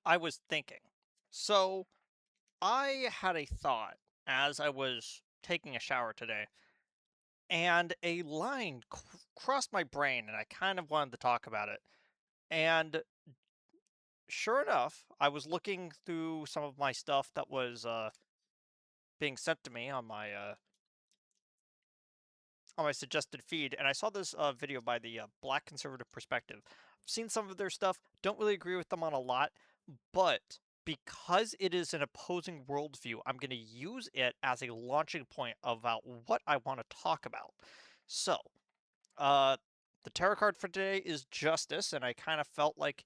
I was thinking. So I had a thought as I was taking a shower today, and a line crossed my brain, and I kind of wanted to talk about it. And sure enough, I was looking through some of my stuff that was being sent to me on my suggested feed, and I saw this video by the Black Conservative Perspective. I've seen some of their stuff, don't really agree with them on a lot, but because it is an opposing worldview, I'm going to use it as a launching point about what I want to talk about. So, uh, the tarot card for today is Justice, and I kind of felt like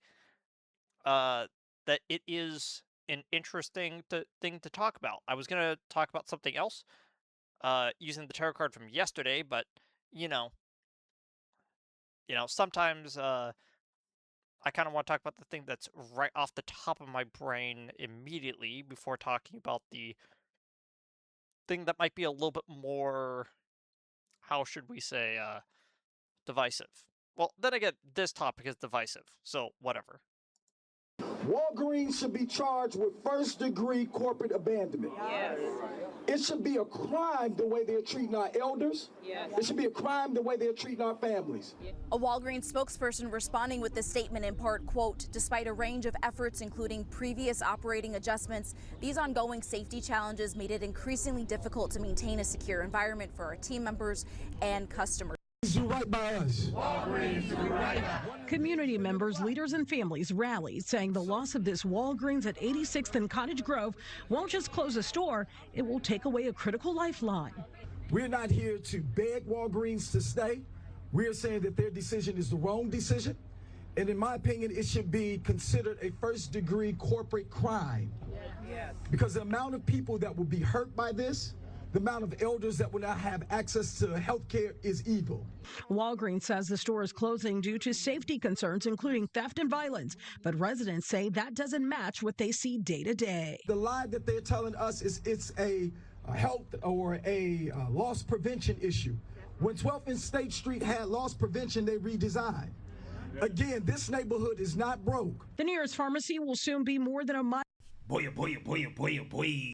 uh, that it is an interesting thing to talk about. I was going to talk about something else using the tarot card from yesterday, but you know, sometimes I kind of want to talk about the thing that's right off the top of my brain immediately before talking about the thing that might be a little bit more, how should we say, divisive. Well, then again, this topic is divisive, so whatever. Walgreens should be charged with first-degree corporate abandonment. Yes. It should be a crime the way they're treating our elders. Yes. It should be a crime the way they're treating our families. A Walgreens spokesperson responding with this statement in part, quote, despite a range of efforts, including previous operating adjustments, these ongoing safety challenges made it increasingly difficult to maintain a secure environment for our team members and customers. Do right by us. Community members, leaders, and families rallied, saying the loss of this Walgreens at 86th and Cottage Grove won't just close a store, it will take away a critical lifeline. We're not here to beg Walgreens to stay. We're saying that their decision is the wrong decision. And in my opinion, it should be considered a first-degree corporate crime. Yes. Because the amount of people that will be hurt by this, the amount of elders that will not have access to health care is evil. Walgreens says the store is closing due to safety concerns, including theft and violence. But residents say that doesn't match what they see day to day. The lie that they're telling us is it's a health or a loss prevention issue. When 12th and State Street had loss prevention, they redesigned. Again, this neighborhood is not broke. The nearest pharmacy will soon be more than a mile. Boy, boy, boy, boy, boy.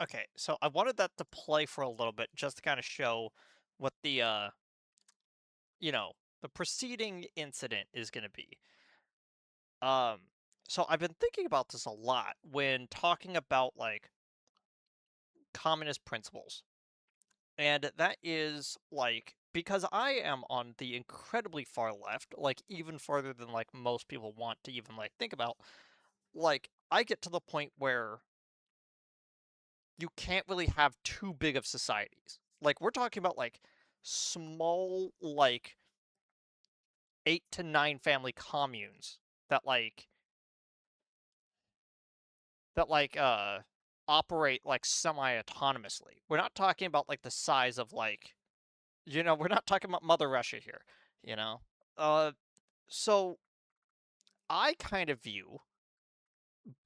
Okay, so I wanted that to play for a little bit just to kind of show what the preceding incident is going to be. Um, so I've been thinking about this a lot when talking about like communist principles. And that is like because I am on the incredibly far left, like even farther than like most people want to even like think about, like I get to the point where you can't really have too big of societies. Like we're talking about like small like 8 to 9 family communes that operate like semi-autonomously. We're not talking about like the size of like we're not talking about Mother Russia here, you know. So I kind of view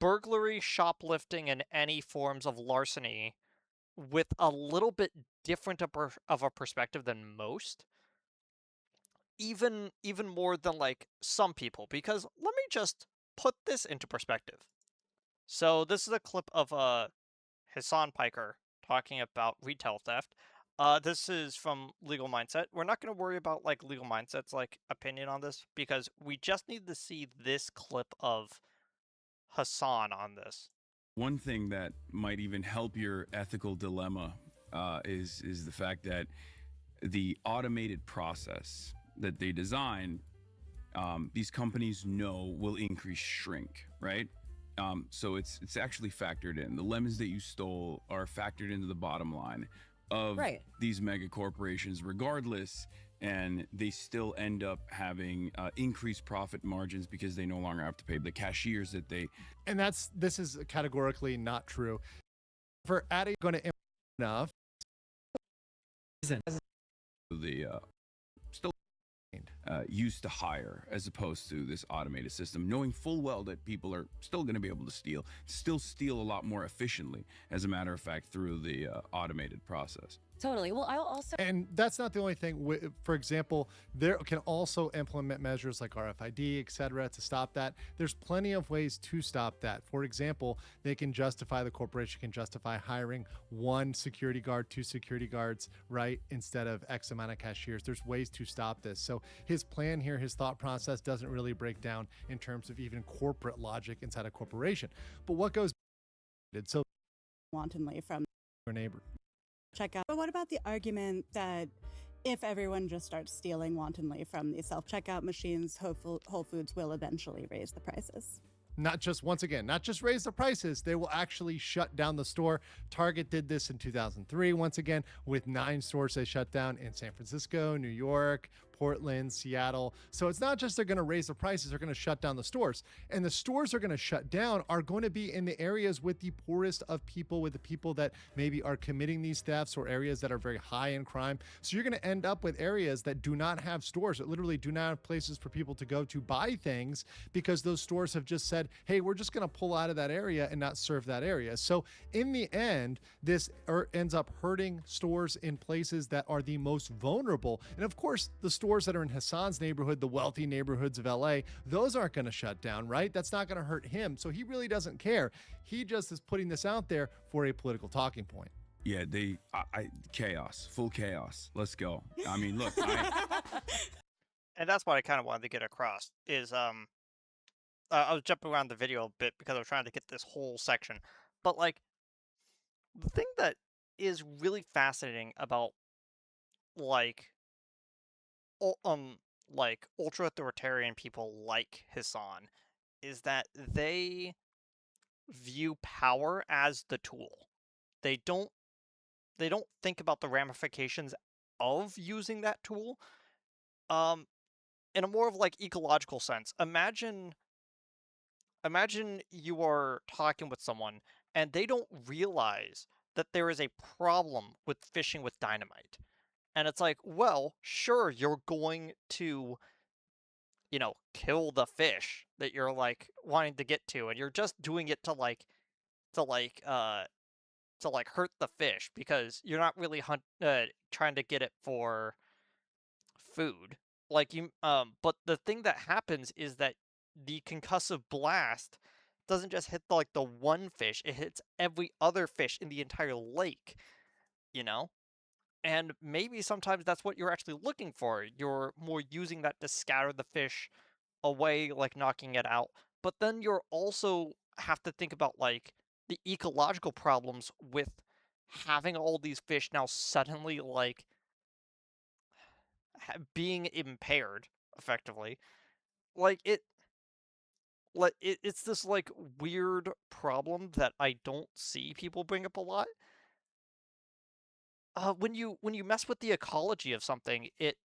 burglary, shoplifting, and any forms of larceny with a little bit different of a perspective than most. Even more than like some people, because let me just put this into perspective. So this is a clip of Hasan Piker talking about retail theft. This is from Legal Mindset. We're not going to worry about like Legal Mindset's like opinion on this because we just need to see this clip of Hasan on this. One thing that might even help your ethical dilemma is the fact that the automated process that they design, these companies know will increase shrink, right? So it's actually factored in. The lemons that you stole are factored into the bottom line of these mega corporations, regardless, and they still end up having increased profit margins because they no longer have to pay the cashiers that they. And this is categorically not true. For adding going to enough. The still used to hire as opposed to this automated system, knowing full well that people are still going to be able to still steal a lot more efficiently, as a matter of fact, through the automated process. Totally. Well, I'll also And that's not the only thing. For example, there can also implement measures like RFID, et cetera, to stop that. There's plenty of ways to stop that. For example, the corporation can justify hiring one security guard, two security guards, right, instead of X amount of cashiers. There's ways to stop this. So his plan here, his thought process doesn't really break down in terms of even corporate logic inside a corporation. But what goes so wantonly from your neighbor? checkout. But what about the argument that if everyone just starts stealing wantonly from these self-checkout machines, Whole Foods will eventually raise the prices? Not just, once again, not just raise the prices, they will actually shut down the store. Target did this in 2003, once again, with 9 stores they shut down in San Francisco, New York, Portland, Seattle. So it's not just they're going to raise the prices, they're going to shut down the stores. And the stores are going to shut down are going to be in the areas with the poorest of people, with the people that maybe are committing these thefts, or areas that are very high in crime. So you're going to end up with areas that do not have stores, that literally do not have places for people to go to buy things, because those stores have just said, hey, we're just going to pull out of that area and not serve that area. So in the end, this ends up hurting stores in places that are the most vulnerable. And of course, the stores that are in Hasan's neighborhood, the wealthy neighborhoods of LA, those aren't going to shut down, right? That's not going to hurt him. So he really doesn't care. He just is putting this out there for a political talking point. Yeah, chaos, full chaos. Let's go. I mean, look, And that's what I kind of wanted to get across is I was jumping around the video a bit because I was trying to get this whole section. But like the thing that is really fascinating about like like ultra authoritarian people like Hasan is that they view power as the tool. They don't think about the ramifications of using that tool. In a more of like ecological sense. Imagine you are talking with someone and they don't realize that there is a problem with fishing with dynamite. And it's like, well, sure, you're going to, kill the fish that you're like wanting to get to, and you're just doing it to like uh to like hurt the fish because you're not really trying to get it for food. But the thing that happens is that the concussive blast doesn't just hit the one fish, it hits every other fish in the entire lake, you know? And maybe sometimes that's what you're actually looking for. You're more using that to scatter the fish away, like knocking it out. But then you're also have to think about like the ecological problems with having all these fish now suddenly like being impaired effectively. Like it's this like weird problem that I don't see people bring up a lot. When you mess with the ecology of something, it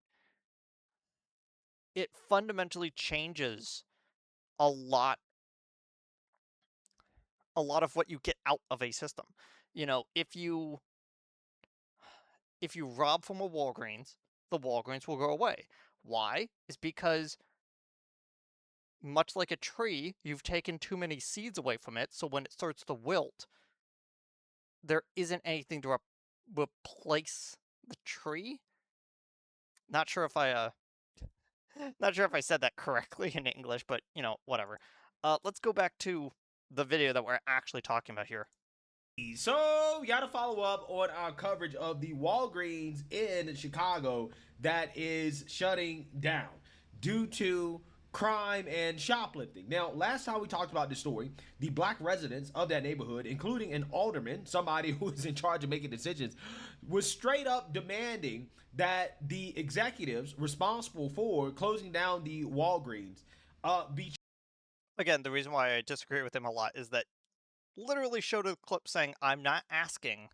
fundamentally changes a lot a lot of what you get out of a system. You know, if you rob from a Walgreens, the Walgreens will go away. Why? Is because much like a tree, you've taken too many seeds away from it, so when it starts to wilt, there isn't anything to replace the tree. Not sure if I not sure if I said that correctly in English, but whatever. Let's go back to the video that we're actually talking about here. So, you got to follow up on our coverage of the Walgreens in Chicago that is shutting down due to crime and shoplifting. Now, last time we talked about this story, the black residents of that neighborhood, including an alderman, somebody who is in charge of making decisions, was straight up demanding that the executives responsible for closing down the Walgreens be. Again, the reason why I disagree with him a lot is that literally showed a clip saying, I'm not asking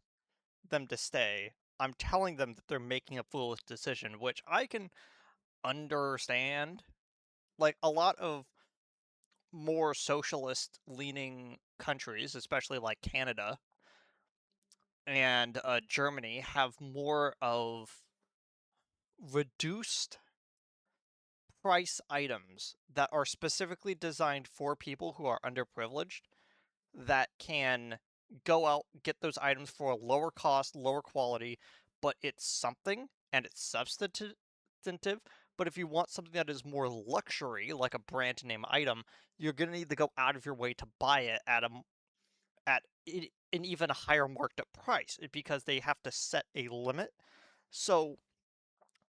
them to stay. I'm telling them that they're making a foolish decision, which I can understand. Like, a lot of more socialist leaning countries, especially like Canada and Germany, have more of reduced price items that are specifically designed for people who are underprivileged that can go out, get those items for a lower cost, lower quality, but it's something and it's substantive. But if you want something that is more luxury, like a brand name item, you're gonna need to go out of your way to buy it at an even higher marked up price because they have to set a limit. So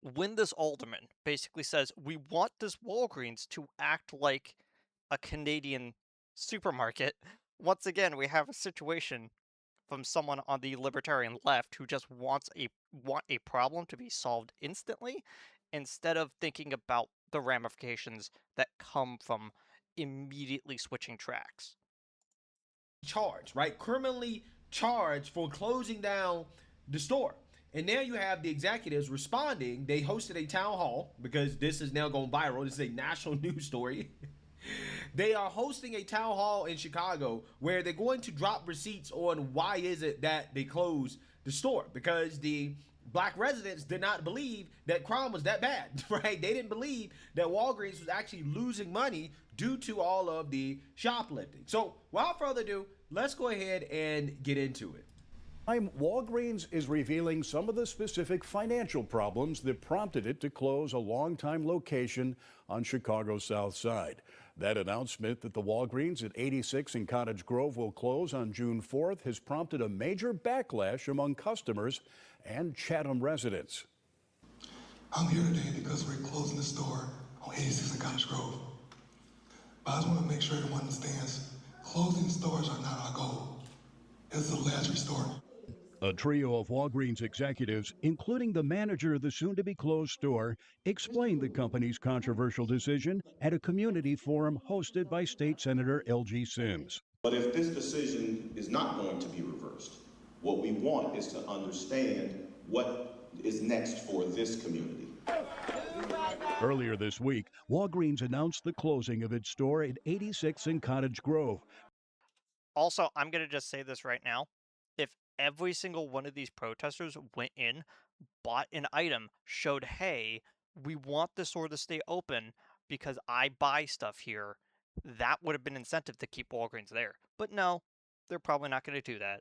when this alderman basically says we want this Walgreens to act like a Canadian supermarket, once again we have a situation from someone on the libertarian left who just want a problem to be solved instantly instead of thinking about the ramifications that come from immediately switching tracks. Charged, right? Criminally charged for closing down the store. And now you have the executives responding. They hosted a town hall because this is now going viral. This is a national news story. They are hosting a town hall in Chicago where they're going to drop receipts on why is it that they closed the store, because the black residents did not believe that crime was that bad, right? They didn't believe that Walgreens was actually losing money due to all of the shoplifting. So without further ado, let's go ahead and get into it. Walgreens is revealing some of the specific financial problems that prompted it to close a longtime location on Chicago's South Side. That announcement that the Walgreens at 86 and Cottage Grove will close on June 4th has prompted a major backlash among customers and Chatham residents. I'm here today because we're closing the store on 86 and Cottage Grove. But I just want to make sure everyone understands closing stores are not our goal. It's the last resort. A trio of Walgreens executives, including the manager of the soon-to-be closed store, explained the company's controversial decision at a community forum hosted by State Senator L.G. Sims. But if this decision is not going to be reversed, what we want is to understand what is next for this community. Earlier this week, Walgreens announced the closing of its store at 86 and Cottage Grove. Also, I'm going to just say this right now. If every single one of these protesters went in, bought an item, showed, hey, we want the store to stay open because I buy stuff here, that would have been incentive to keep Walgreens there. But no, they're probably not going to do that.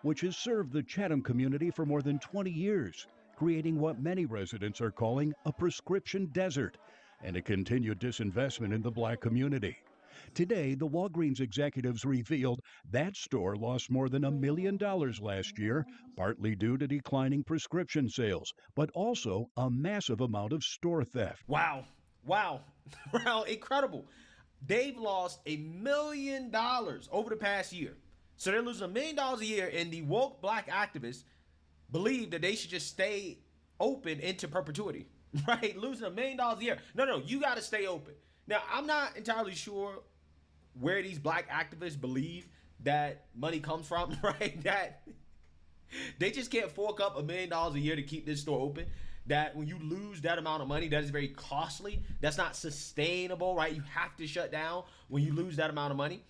Which has served the Chatham community for more than 20 years, creating what many residents are calling a prescription desert and a continued disinvestment in the black community. Today, the Walgreens executives revealed that store lost more than $1 million last year, partly due to declining prescription sales, but also a massive amount of store theft. Wow. Wow. Wow. Incredible. They've lost $1 million over the past year. So they're losing $1 million a year, and the woke black activists believe that they should just stay open into perpetuity, right? Losing $1 million a year. No, you got to stay open. Now, I'm not entirely sure where these black activists believe that money comes from, right? That they just can't fork up $1 million a year to keep this store open. That when you lose that amount of money, that is very costly. That's not sustainable, right? You have to shut down when you lose that amount of money.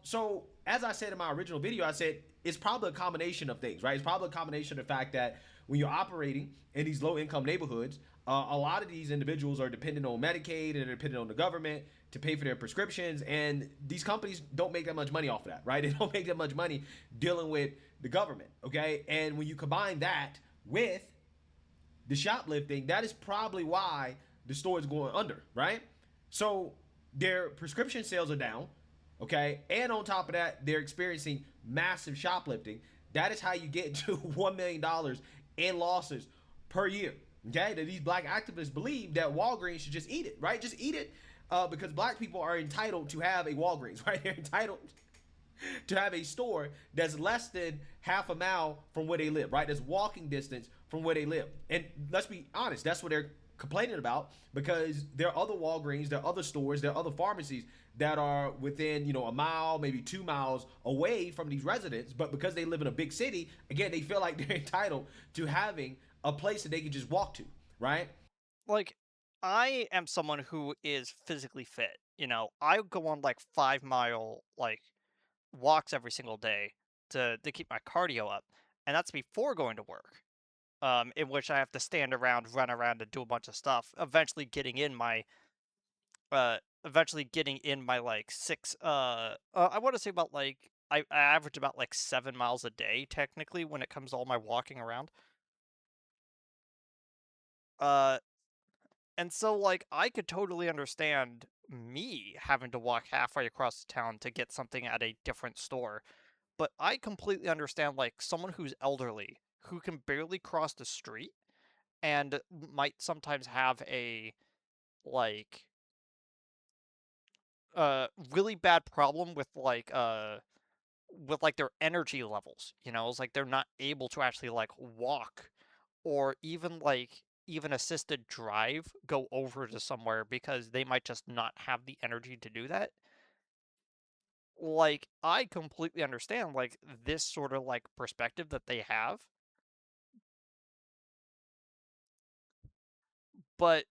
So as I said in my original video, I said it's probably a combination of things, right? It's probably a combination of the fact that when you're operating in these low-income neighborhoods, a lot of these individuals are dependent on Medicaid and they're dependent on the government to pay for their prescriptions, and these companies don't make that much money off of that, right? They don't make that much money dealing with the government, okay? And when you combine that with the shoplifting, that is probably why the store is going under, right? So their prescription sales are down, okay? And on top of that, they're experiencing massive shoplifting. That is how you get to $1 million in losses per year, okay? That these black activists believe that Walgreens should just eat it, right? Just eat it because black people are entitled to have a Walgreens, right? They're entitled to have a store that's less than half a mile from where they live, right? That's walking distance from where they live. And let's be honest, that's what they're complaining about, because there are other Walgreens, there are other stores, there are other pharmacies that are within, a mile, maybe 2 miles away from these residents. But because they live in a big city, again, they feel like they're entitled to having a place that they can just walk to, right? Like, I am someone who is physically fit. I go on like 5 mile walks every single day to keep my cardio up, and that's before going to work. In which I have to stand around, run around, and do a bunch of stuff. Eventually getting in my like six. I want to say about like I average about like 7 miles a day technically when it comes to all my walking around. Uh, and so like I could totally understand me having to walk halfway across the town to get something at a different store. But I completely understand like someone who's elderly who can barely cross the street and might sometimes have a like really bad problem with like their energy levels, you know? It's like they're not able to actually like walk or even even assisted drive go over to somewhere because they might just not have the energy to do that. Like I completely understand like this sort of like perspective that they have, but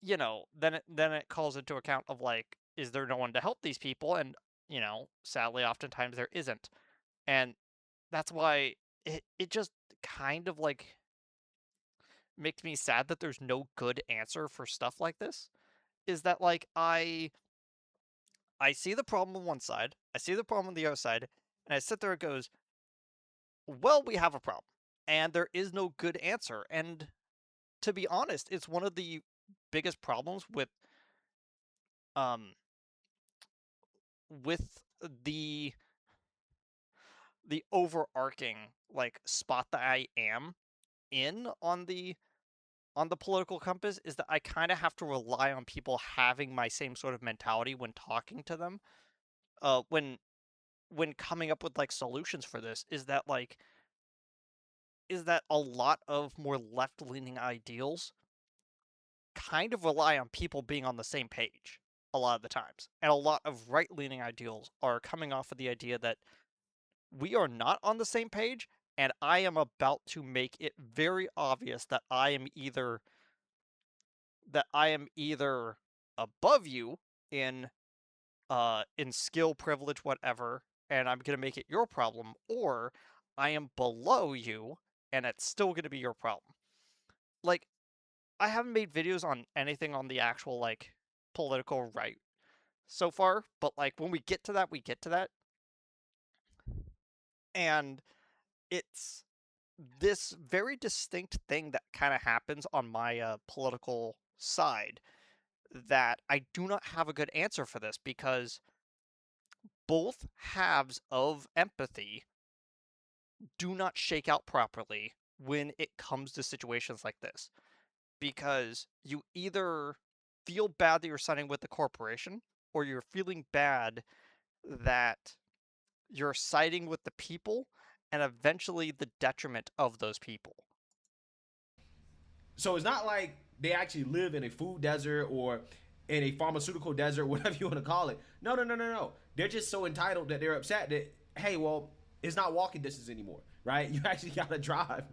you know, then it calls into account of like, is there no one to help these people? And you know, sadly, oftentimes there isn't, and that's why it just kind of like makes me sad that there's no good answer for stuff like this. Is that like I see the problem on one side, I see the problem on the other side, and I sit there and goes, well, we have a problem, and there is no good answer. And to be honest, it's one of the biggest problems um with the overarching like spot that I am in on the political compass is that I kind of have to rely on people having my same sort of mentality when talking to them. When coming up with like solutions for this is that a lot of more left-leaning ideals kind of rely on people being on the same page a lot of the times. And a lot of right-leaning ideals are coming off of the idea that we are not on the same page, and I am about to make it very obvious that I am either above you in in skill, privilege, whatever, and I'm gonna make it your problem, or I am below you and it's still gonna be your problem. Like, I haven't made videos on anything on the actual like political right so far, but like when we get to that, we get to that. And it's this very distinct thing that kind of happens on my political side that I do not have a good answer for this because both halves of empathy do not shake out properly when it comes to situations like this. Because you either feel bad that you're siding with the corporation, or you're feeling bad that you're siding with the people and eventually the detriment of those people. So it's not like they actually live in a food desert or in a pharmaceutical desert, whatever you want to call it. No, no, no, no, no. They're just so entitled that they're upset that, hey, well, it's not walking distance anymore, right? You actually got to drive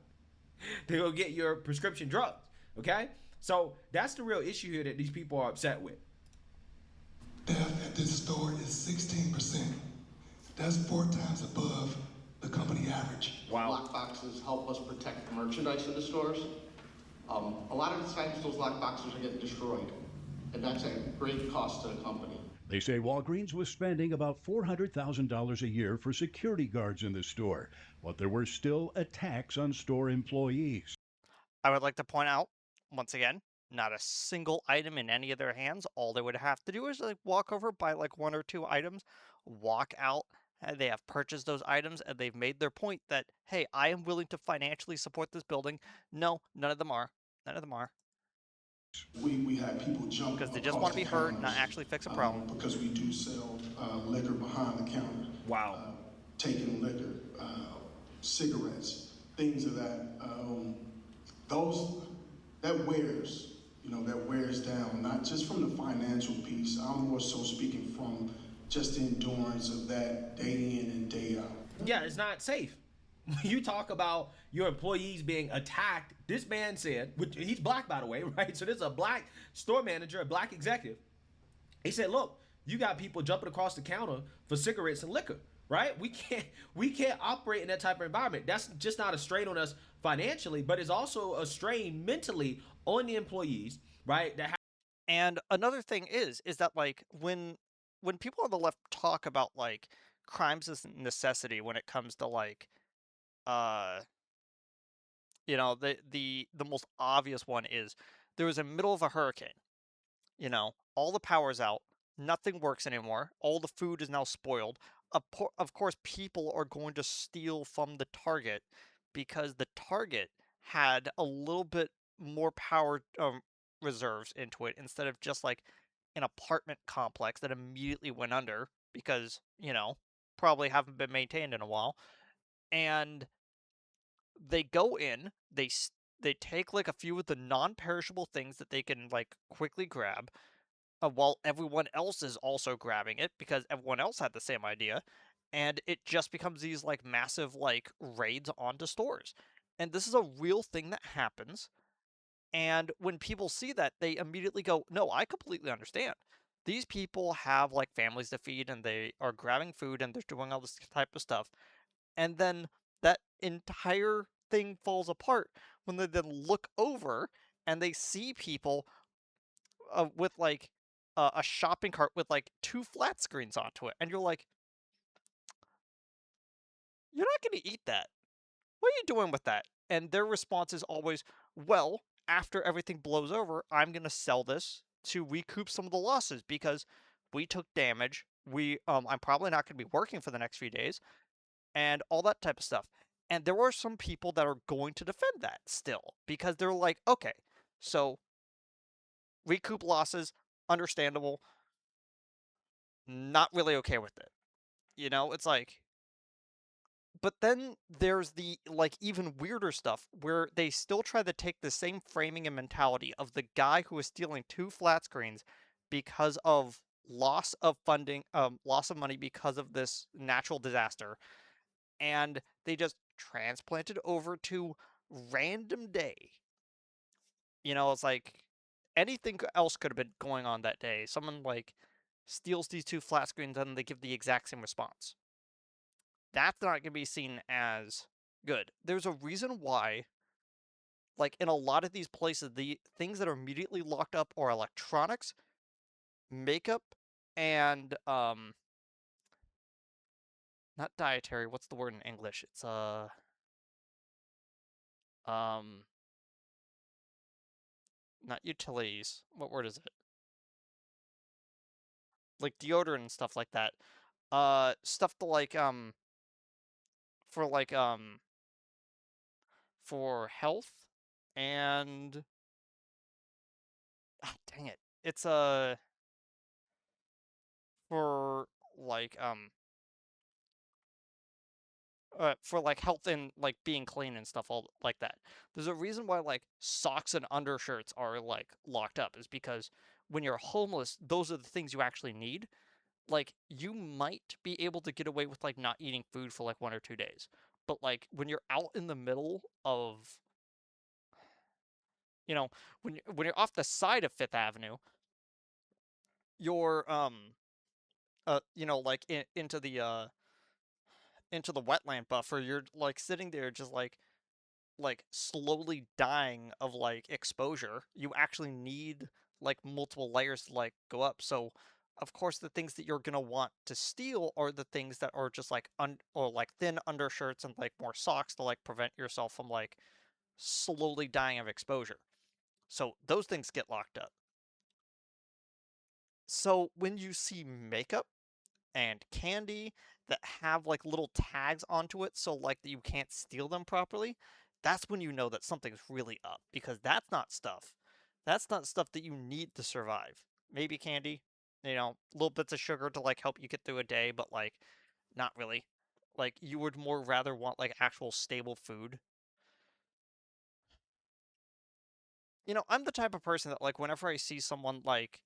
to go get your prescription drugs, okay? So that's the real issue here that these people are upset with. Theft at this store is 16%. That's 4 times above the company average. Wow. Lock boxes help us protect the merchandise in the stores. A lot of the times those lock boxes are getting destroyed, and that's a great cost to the company. They say Walgreens was spending about $400,000 a year for security guards in the store, but there were still attacks on store employees. I would like to point out, once again, not a single item in any of their hands. All they would have to do is like walk over, buy like 1 or 2 items, walk out, and they have purchased those items and they've made their point that, hey, I am willing to financially support this building. No, none of them are. None of them are. We had people jump because they just want to be heard, not actually fix a problem. Because we do sell liquor behind the counter. Wow. Taking liquor, cigarettes, things of that. That wears down, not just from the financial piece. I'm more so speaking from just the endurance of that day in and day out. Yeah, it's not safe. When you talk about your employees being attacked, this man said, he's black by the way, right? So this is a black store manager, a black executive. He said, look, you got people jumping across the counter for cigarettes and liquor, right? We can't operate in that type of environment. That's just not a strain on us financially, but it's also a strain mentally on the employees, right? And another thing is that like when people on the left talk about like crimes as necessity when it comes to like uh the most obvious one is there was a middle of a hurricane. All the power's out, nothing works anymore, all the food is now spoiled. Of course, people are going to steal from the Target because the Target had a little bit more power reserves into it instead of just like an apartment complex that immediately went under because, probably haven't been maintained in a while. And they go in, they take like a few of the non-perishable things that they can like quickly grab, while everyone else is also grabbing it because everyone else had the same idea, and it just becomes these like massive like raids onto stores. And this is a real thing that happens, and when people see that, they immediately go, "No, I completely understand. These people have like families to feed and they are grabbing food and they're doing all this type of stuff." And then that entire thing falls apart when they then look over and they see people with like a shopping cart with like two flat screens onto it, and you're like, "You're not going to eat that. What are you doing with that?" And their response is always, "Well, after everything blows over, I'm going to sell this to recoup some of the losses because we took damage. I'm probably not going to be working for the next few days, and all that type of stuff." And there are some people that are going to defend that still because they're like, "Okay, so recoup losses, understandable, not really okay with it." It's like, but then there's the like even weirder stuff where they still try to take the same framing and mentality of the guy who is stealing two flat screens because of loss of funding, loss of money because of this natural disaster, and they just transplant it over to random day. It's like anything else could have been going on that day. Someone like steals these two flat screens and they give the exact same response. That's not going to be seen as good. There's a reason why, like in a lot of these places, the things that are immediately locked up are electronics, makeup, and not dietary. What's the word in English? It's um not utilities. What word is it? Like deodorant and stuff like that. Stuff to like for like for health and dang it. It's for like for like health and like being clean and stuff all like that. There's a reason why like socks and undershirts are like locked up is because when you're homeless, those are the things you actually need. Like you might be able to get away with like not eating food for like 1 or 2 days. But like when you're out in the middle of you know, when you're off the side of Fifth Avenue, you're like into the wetland buffer, you're like sitting there just like slowly dying of like exposure. You actually need like multiple layers to like go up. So of course the things that you're gonna want to steal are the things that are just like or like thin undershirts and like more socks to like prevent yourself from like slowly dying of exposure. So those things get locked up. So when you see makeup and candy that have like little tags onto it so like that you can't steal them properly, that's when you know that something's really up because that's not stuff that you need to survive. Maybe candy, little bits of sugar to like help you get through a day, but like not really. Like you would more rather want like actual stable food. I'm the type of person that like whenever I see someone like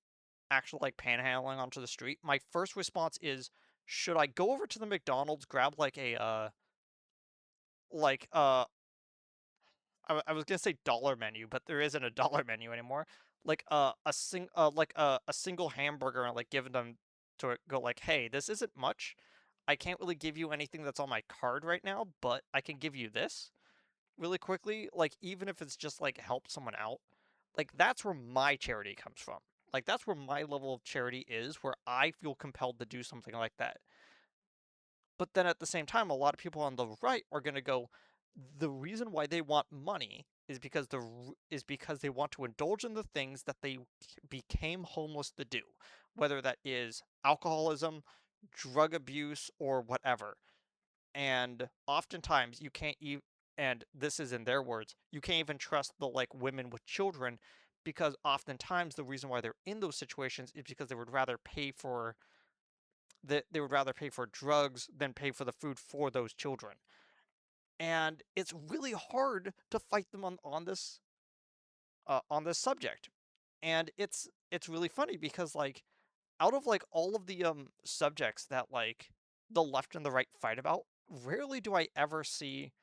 actually like panhandling onto the street, my first response is, should I go over to the McDonald's, grab like a like I was gonna say dollar menu, but there isn't a dollar menu anymore. Like a single hamburger and like giving them to it, go like, hey, this isn't much. I can't really give you anything that's on my card right now, but I can give you this really quickly. Like even if it's just like help someone out, like that's where my charity comes from. Like that's where my level of charity is, where I feel compelled to do something like that. But then at the same time, a lot of people on the right are going to go, the reason why they want money is because they want to indulge in the things that they became homeless to do, whether that is alcoholism, drug abuse, or whatever. And oftentimes you can't even, and this is in their words, you can't even trust the like women with children, because oftentimes the reason why they're in those situations is because they would rather pay for drugs than pay for the food for those children. And it's really hard to fight them on this subject. And it's really funny because like out of like all of the subjects that like the left and the right fight about, rarely do I ever see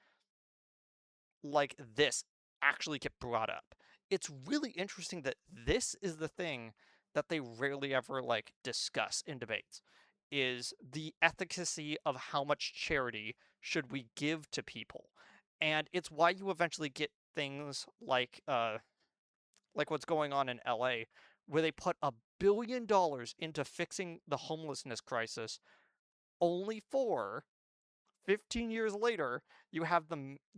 like this actually get brought up. It's really interesting that this is the thing that they rarely ever like discuss in debates, is the efficacy of how much charity should we give to people. And it's why you eventually get things like what's going on in LA, where they put $1 billion into fixing the homelessness crisis, only for 15 years later, you have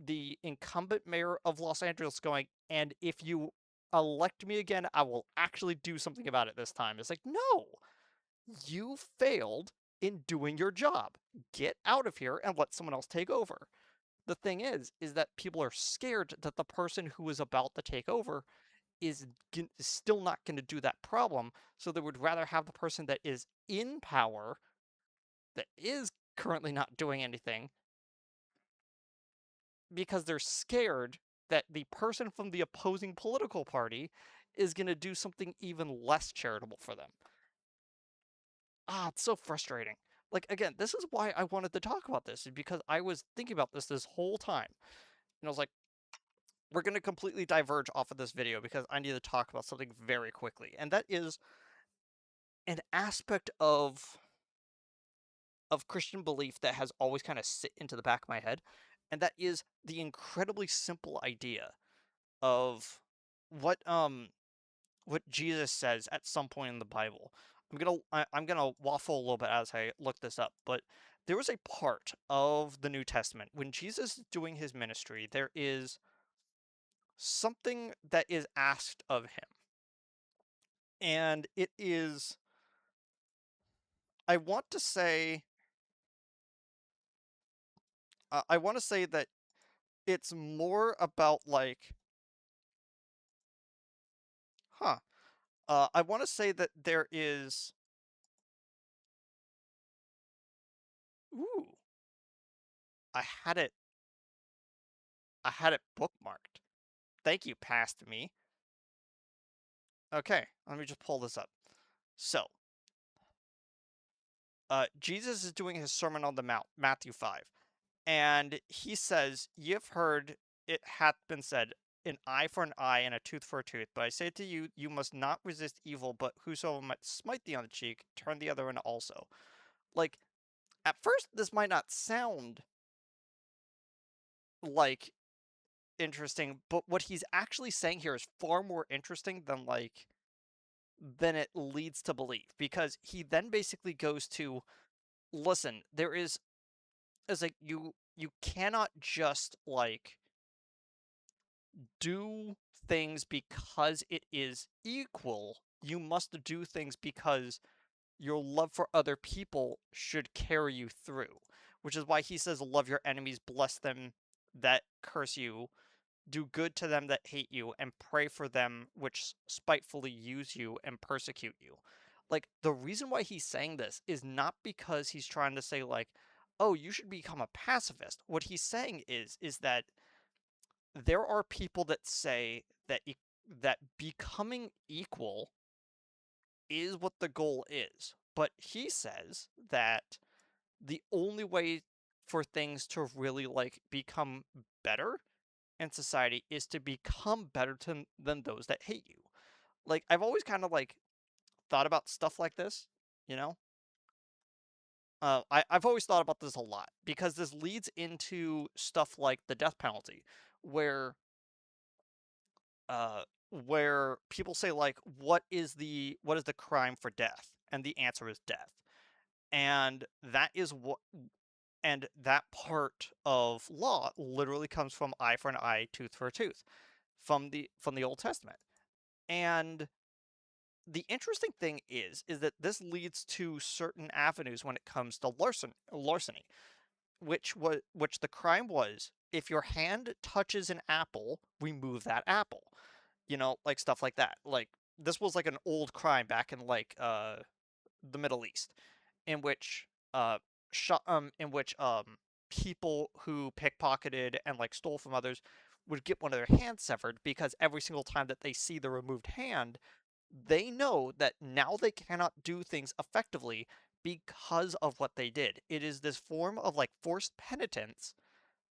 the incumbent mayor of Los Angeles going, and if you elect me again, I will actually do something about it this time. It's like, no, you failed in doing your job. Get out of here and let someone else take over. The thing is that people are scared that the person who is about to take over is still not going to do that problem, so they would rather have the person that is in power, that is currently not doing anything, because they're scared that the person from the opposing political party is going to do something even less charitable for them. It's so frustrating. Like, again, this is why I wanted to talk about this, because I was thinking about this whole time. And I was like, we're going to completely diverge off of this video because I need to talk about something very quickly. And that is an aspect of Christian belief that has always kind of sit into the back of my head. And that is the incredibly simple idea of what what Jesus says at some point in the Bible. I'm gonna waffle a little bit as I look this up, but there was a part of the New Testament when Jesus is doing his ministry. There is something that is asked of him, and it is, I want to say, I want to say that it's more about like, huh. I want to say that there is. Ooh, I had it. I had it bookmarked. Thank you, past me. Okay, let me just pull this up. So, Jesus is doing his Sermon on the Mount, Matthew 5, and he says, "Ye have heard it hath been said, an eye for an eye and a tooth for a tooth. But I say to you, you must not resist evil, but whosoever might smite thee on the cheek, turn the other one also." Like, at first, this might not sound like interesting, but what he's actually saying here is far more interesting than it leads to believe, because he then basically goes to, listen, there is like, you cannot just like do things because it is equal. You must do things because your love for other people should carry you through, which is why he says, love your enemies, bless them that curse you, do good to them that hate you, and pray for them which spitefully use you and persecute you. Like, the reason why he's saying this is not because he's trying to say, like, oh, you should become a pacifist. What he's saying is that there are people that say that that becoming equal is what the goal is. But he says that the only way for things to really like become better in society is to become better than those that hate you. Like, I've always kind of like thought about stuff like this, you know? I've always thought about this a lot because this leads into stuff like the death penalty, where where people say like, what is the crime for death? And the answer is death. And that is what And that part of law literally comes from eye for an eye, tooth for a tooth, from the Old Testament. And the interesting thing is that this leads to certain avenues when it comes to larceny, which the crime was, if your hand touches an apple, remove that apple. Like stuff like that. Like this was like an old crime back in like the Middle East, in which in which people who pickpocketed and like stole from others would get one of their hands severed, because every single time that they see the removed hand, they know that now they cannot do things effectively because of what they did. It is this form of like forced penitence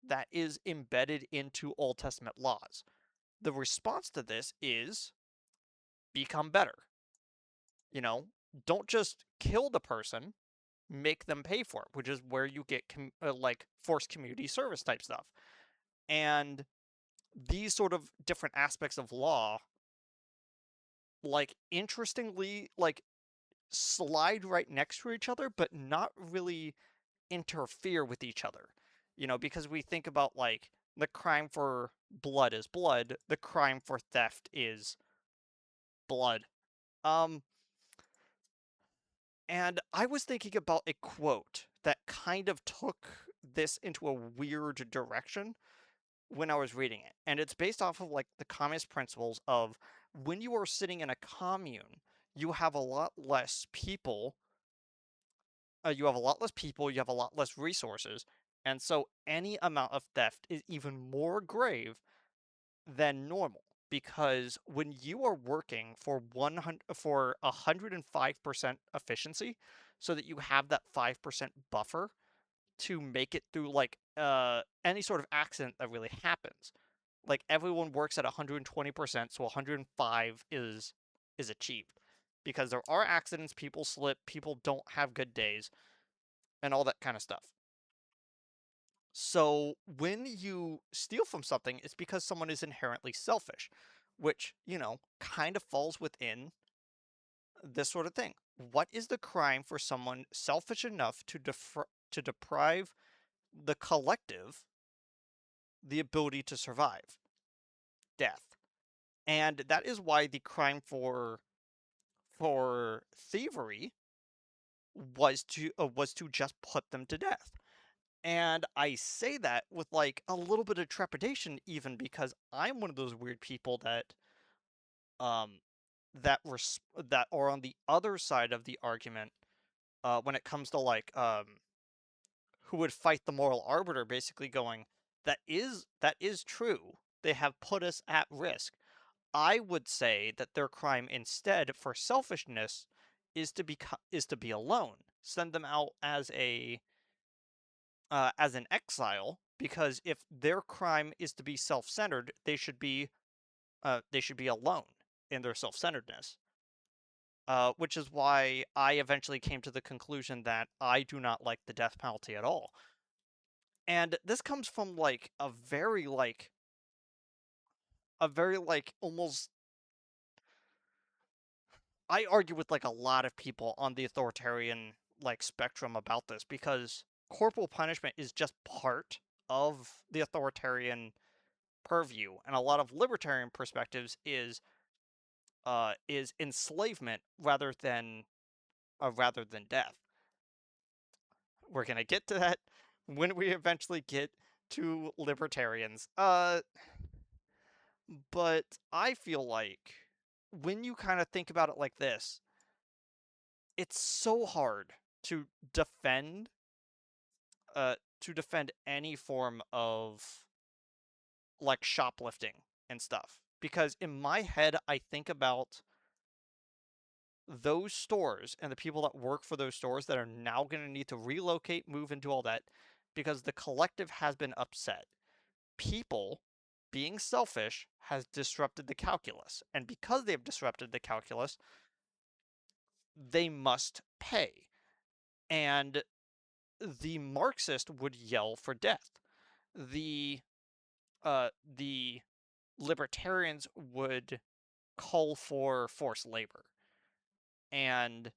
that is embedded into Old Testament laws. The response to this is become better. You know, don't just kill the person, make them pay for it, which is where you get like forced community service type stuff. And these sort of different aspects of law, like interestingly, like slide right next to each other, but not really interfere with each other. Because we think about like the crime for blood is blood, the crime for theft is blood. Um, and I was thinking about a quote that kind of took this into a weird direction when I was reading it. And it's based off of like the communist principles of, when you are sitting in a commune, you have a lot less people. You have a lot less people, you have a lot less resources, and so any amount of theft is even more grave than normal, because when you are working for 105% efficiency, so that you have that 5% buffer to make it through like any sort of accident that really happens. Like everyone works at 120%, so 105 is achieved. Because there are accidents, people slip, people don't have good days, and all that kind of stuff. So when you steal from something, it's because someone is inherently selfish, which, kind of falls within this sort of thing. What is the crime for someone selfish enough to deprive the collective the ability to survive? Death. And that is why the crime for thievery was to just put them to death. And I say that with like a little bit of trepidation, even because I'm one of those weird people um that are on the other side of the argument when it comes to like who would fight the moral arbiter, basically going, that is true. They have put us at risk. I would say that their crime instead for selfishness is to be alone. Send them out as an exile, because if their crime is to be self-centered, they should be alone in their self-centeredness. Which is why I eventually came to the conclusion that I do not like the death penalty at all. And this comes from like a very almost, I argue with like a lot of people on the authoritarian like spectrum about this, because corporal punishment is just part of the authoritarian purview, and a lot of libertarian perspectives is enslavement rather than death. We're gonna get to that when we eventually get to libertarians. But I feel like when you kind of think about it like this, it's so hard to defend any form of like shoplifting and stuff, because in my head I think about those stores and the people that work for those stores that are now going to need to relocate, move into all that, because the collective has been upset. People being selfish has disrupted the calculus, and because they've disrupted the calculus, they must pay. And the Marxist would yell for death. The libertarians would call for forced labor. And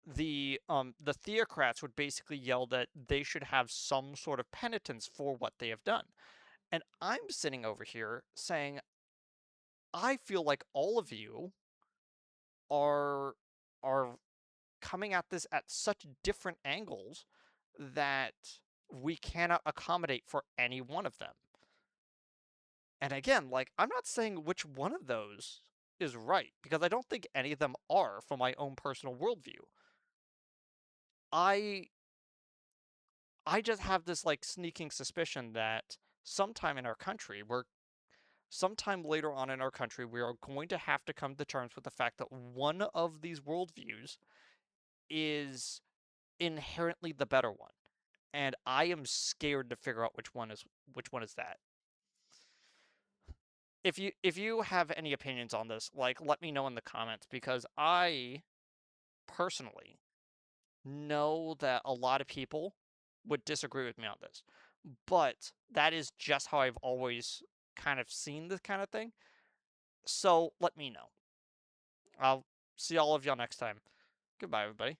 the theocrats would basically yell that they should have some sort of penitence for what they have done. And I'm sitting over here saying, I feel like all of you are coming at this at such different angles that we cannot accommodate for any one of them. And again, like, I'm not saying which one of those is right, because I don't think any of them are from my own personal worldview. I just have this, like, sneaking suspicion that sometime later on in our country, we are going to have to come to terms with the fact that one of these worldviews is inherently the better one. And I am scared to figure out which one is that. If you have any opinions on this, like, let me know in the comments, because I personally know that a lot of people would disagree with me on this. But that is just how I've always kind of seen this kind of thing. So let me know. I'll see all of y'all next time. Goodbye, everybody.